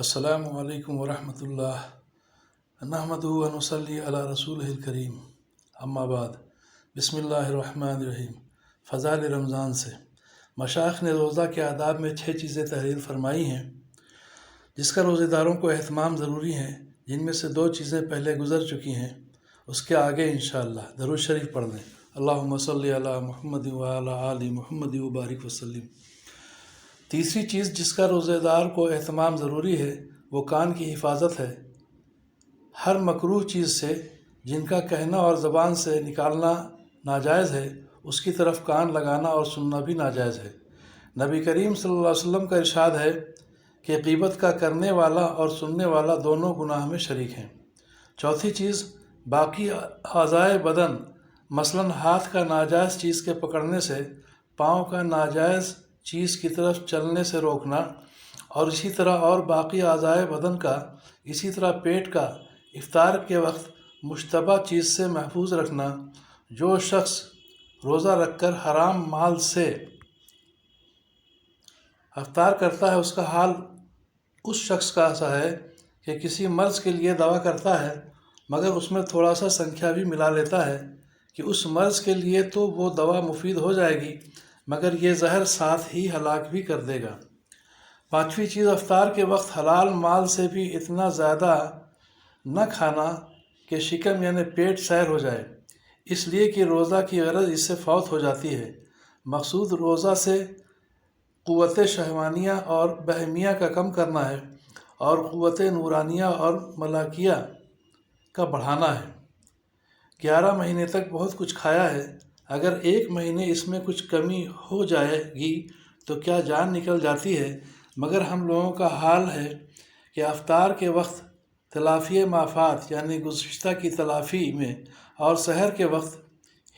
السلام علیکم ورحمۃ اللہ نحمدہ و نصلی علی رسولہ الکریم اما بعد بسم اللہ الرحمن الرحیم۔ فضائل رمضان سے مشائخ نے روزہ کے آداب میں 6 چیزیں تحریر فرمائی ہیں جس کا روزہ داروں کو اہتمام ضروری ہیں، جن میں سے 2 چیزیں پہلے گزر چکی ہیں، اس کے آگے انشاءاللہ درود شریف پڑھ لیں۔ اللہم صلی علی محمد و علی آل محمد و بارک وسلم۔ تیسری چیز جس کا روزہ دار کو اہتمام ضروری ہے وہ کان کی حفاظت ہے۔ ہر مکروہ چیز سے جن کا کہنا اور زبان سے نکالنا ناجائز ہے اس کی طرف کان لگانا اور سننا بھی ناجائز ہے۔ نبی کریم صلی اللہ علیہ وسلم کا ارشاد ہے کہ غیبت کا کرنے والا اور سننے والا دونوں گناہ میں شریک ہیں۔ چوتھی چیز باقی اعضائے بدن مثلاً ہاتھ کا ناجائز چیز کے پکڑنے سے، پاؤں کا ناجائز چیز کی طرف چلنے سے روکنا، اور اسی طرح اور باقی اعضائے بدن کا، اسی طرح پیٹ کا افطار کے وقت مشتبہ چیز سے محفوظ رکھنا۔ جو شخص روزہ رکھ کر حرام مال سے افطار کرتا ہے اس کا حال اس شخص کا ایسا ہے کہ کسی مرض کے لیے دوا کرتا ہے مگر اس میں تھوڑا سا سنکھیا بھی ملا لیتا ہے کہ اس مرض کے لیے تو وہ دوا مفید ہو جائے گی مگر یہ زہر ساتھ ہی ہلاک بھی کر دے گا۔ پانچویں چیز افطار کے وقت حلال مال سے بھی اتنا زیادہ نہ کھانا کہ شکم یعنی پیٹ سیر ہو جائے، اس لیے کہ روزہ کی غرض اس سے فوت ہو جاتی ہے۔ مقصود روزہ سے قوت شہوانیہ اور بہیمیہ کا کم کرنا ہے اور قوت نورانیہ اور ملائکیہ کا بڑھانا ہے۔ 11 مہینے تک بہت کچھ کھایا ہے، اگر 1 مہینے اس میں کچھ کمی ہو جائے گی تو کیا جان نکل جاتی ہے، مگر ہم لوگوں کا حال ہے کہ افطار کے وقت تلافی ما فات یعنی گزشتہ کی تلافی میں اور سحر کے وقت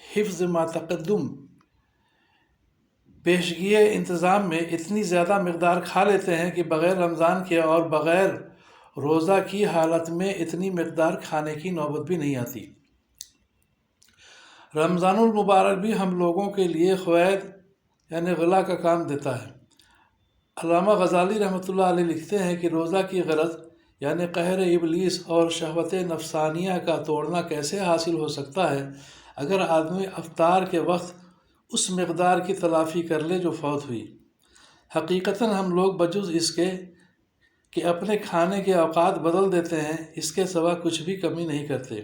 حفظ ما تقدم پیشگی انتظام میں اتنی زیادہ مقدار کھا لیتے ہیں کہ بغیر رمضان کے اور بغیر روزہ کی حالت میں اتنی مقدار کھانے کی نوبت بھی نہیں آتی۔ رمضان المبارک بھی ہم لوگوں کے لیے فوائد یعنی غلہ کا کام دیتا ہے۔ علامہ غزالی رحمۃ اللہ علیہ لکھتے ہیں کہ روزہ کی غرض یعنی قہر ابلیس اور شہوت نفسانیہ کا توڑنا کیسے حاصل ہو سکتا ہے اگر آدمی افطار کے وقت اس مقدار کی تلافی کر لے جو فوت ہوئی۔ حقیقتاً ہم لوگ بجز اس کے کہ اپنے کھانے کے اوقات بدل دیتے ہیں، اس کے سوا کچھ بھی کمی نہیں کرتے،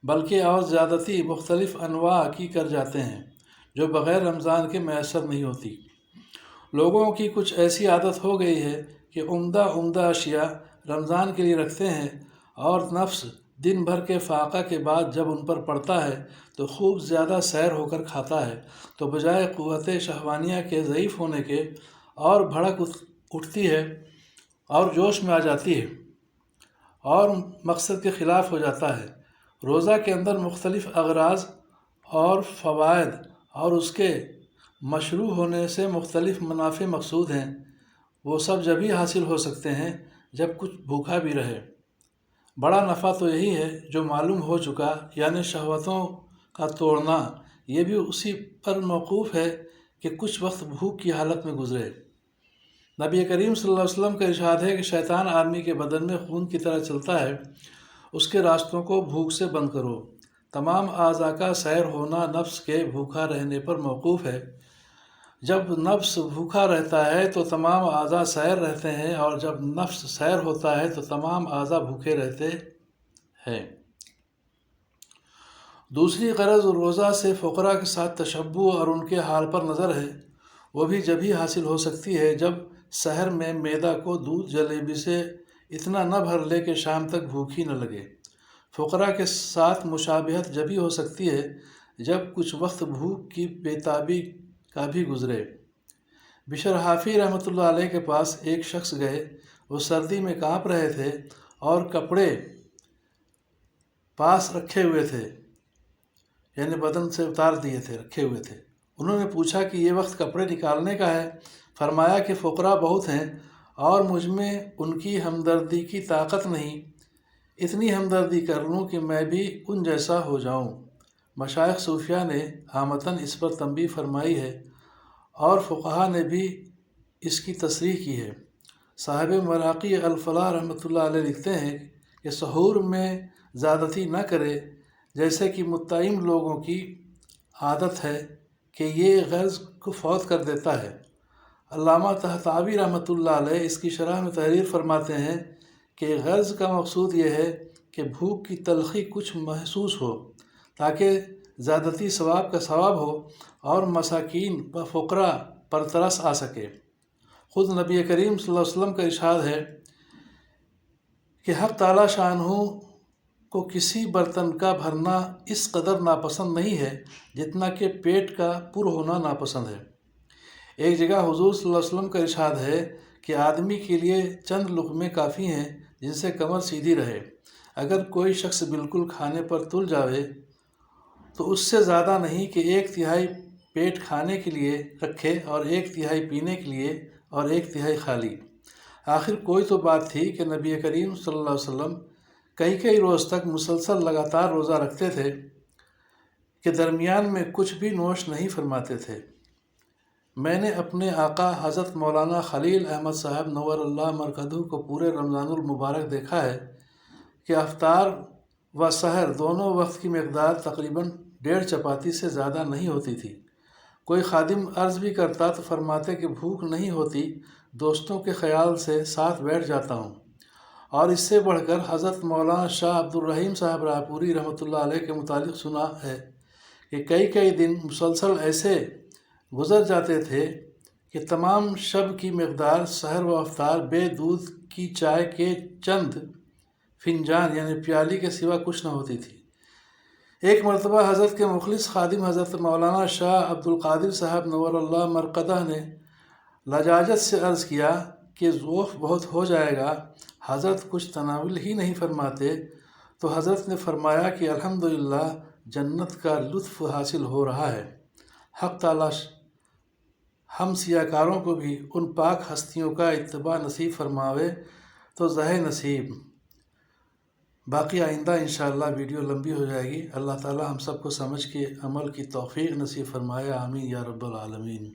بلکہ اور زیادتی مختلف انواع کی کر جاتے ہیں جو بغیر رمضان کے میسر نہیں ہوتی۔ لوگوں کی کچھ ایسی عادت ہو گئی ہے کہ عمدہ اشیاء رمضان کے لیے رکھتے ہیں اور نفس دن بھر کے فاقہ کے بعد جب ان پر پڑتا ہے تو خوب زیادہ سیر ہو کر کھاتا ہے، تو بجائے قوت شہوانیہ کے ضعیف ہونے کے اور بھڑک اٹھتی ہے اور جوش میں آ جاتی ہے اور مقصد کے خلاف ہو جاتا ہے۔ روزہ کے اندر مختلف اغراض اور فوائد اور اس کے مشروع ہونے سے مختلف منافع مقصود ہیں، وہ سب جبھی حاصل ہو سکتے ہیں جب کچھ بھوکا بھی رہے۔ بڑا نفع تو یہی ہے جو معلوم ہو چکا یعنی شہوتوں کا توڑنا، یہ بھی اسی پر موقوف ہے کہ کچھ وقت بھوک کی حالت میں گزرے۔ نبی کریم صلی اللہ علیہ وسلم کا ارشاد ہے کہ شیطان آدمی کے بدن میں خون کی طرح چلتا ہے، اس کے راستوں کو بھوک سے بند کرو۔ تمام اعضاء کا سیر ہونا نفس کے بھوکا رہنے پر موقوف ہے۔ جب نفس بھوکا رہتا ہے تو تمام اعضاء سیر رہتے ہیں اور جب نفس سیر ہوتا ہے تو تمام اعضاء بھوکے رہتے ہیں۔ دوسری غرض روزہ سے فقراء کے ساتھ تشبہ اور ان کے حال پر نظر ہے، وہ بھی جبھی حاصل ہو سکتی ہے جب سحر میں معدہ کو دودھ جلیبی سے اتنا نہ بھر لے کہ شام تک بھوک ہی نہ لگے۔ فقراء کے ساتھ مشابہت جبھی ہو سکتی ہے جب کچھ وقت بھوک کی بےتابی کا بھی گزرے۔ بشر حافی رحمۃ اللہ علیہ کے پاس ایک شخص گئے، وہ سردی میں کانپ رہے تھے اور کپڑے پاس رکھے ہوئے تھے یعنی بدن سے اتار دیے تھے رکھے ہوئے تھے۔ انہوں نے پوچھا کہ یہ وقت کپڑے نکالنے کا ہے؟ فرمایا کہ فقراء بہت ہیں اور مجھ میں ان کی ہمدردی کی طاقت نہیں، اتنی ہمدردی کر لوں کہ میں بھی ان جیسا ہو جاؤں۔ مشائخ صوفیہ نے عامتاً اس پر تنبیہ فرمائی ہے اور فقہا نے بھی اس کی تصریح کی ہے۔ صاحب مراقی الفلاح رحمۃ اللہ علیہ لکھتے ہیں کہ سحور میں زیادتی نہ کرے، جیسے کہ متعین لوگوں کی عادت ہے کہ یہ غرض کو فوت کر دیتا ہے۔ علامہ طحطاوی رحمۃ اللہ علیہ اس کی شرح میں تحریر فرماتے ہیں کہ غرض کا مقصود یہ ہے کہ بھوک کی تلخی کچھ محسوس ہو تاکہ زیادتی ثواب کا ثواب ہو اور مساکین و فقراء پر ترس آ سکے۔ خود نبی کریم صلی اللہ علیہ وسلم کا ارشاد ہے کہ حق تعالیٰ شانہ کو کسی برتن کا بھرنا اس قدر ناپسند نہیں ہے جتنا کہ پیٹ کا پر ہونا ناپسند ہے۔ ایک جگہ حضور صلی اللہ علیہ وسلم کا ارشاد ہے کہ آدمی کے لیے چند لقمے کافی ہیں جن سے کمر سیدھی رہے۔ اگر کوئی شخص بالکل کھانے پر تل جاوے تو اس سے زیادہ نہیں کہ 1/3 پیٹ کھانے کے لیے رکھے اور 1/3 پینے کے لیے اور 1/3 خالی۔ آخر کوئی تو بات تھی کہ نبی کریم صلی اللہ علیہ وسلم کئی روز تک مسلسل لگاتار روزہ رکھتے تھے کہ درمیان میں کچھ بھی نوش نہیں فرماتے تھے۔ میں نے اپنے آقا حضرت مولانا خلیل احمد صاحب نور اللہ مرکزہ کو پورے رمضان المبارک دیکھا ہے کہ افطار و سحر دونوں وقت کی مقدار تقریباً 1.5 چپاتی سے زیادہ نہیں ہوتی تھی۔ کوئی خادم عرض بھی کرتا تو فرماتے کہ بھوک نہیں ہوتی، دوستوں کے خیال سے ساتھ بیٹھ جاتا ہوں۔ اور اس سے بڑھ کر حضرت مولانا شاہ عبد الرحیم صاحب رائے رحمۃ اللہ علیہ کے متعلق سنا ہے کہ کئی دن مسلسل ایسے گزر جاتے تھے کہ تمام شب کی مقدار سحر و افطار بے دودھ کی چائے کے چند فنجان یعنی پیالی کے سوا کچھ نہ ہوتی تھی۔ ایک مرتبہ حضرت کے مخلص خادم حضرت مولانا شاہ عبد القادر صاحب نور اللہ مرقدہ نے لجاجت سے عرض کیا کہ ذوف بہت ہو جائے گا، حضرت کچھ تناول ہی نہیں فرماتے؟ تو حضرت نے فرمایا کہ الحمدللہ جنت کا لطف حاصل ہو رہا ہے۔ حق تعالیٰ ہم سیاکاروں کو بھی ان پاک ہستیوں کا اتباع نصیب فرماوے تو زہ نصیب۔ باقی آئندہ انشاءاللہ ویڈیو لمبی ہو جائے گی۔ اللہ تعالیٰ ہم سب کو سمجھ کے عمل کی توفیق نصیب فرمائے، آمین یا رب العالمین۔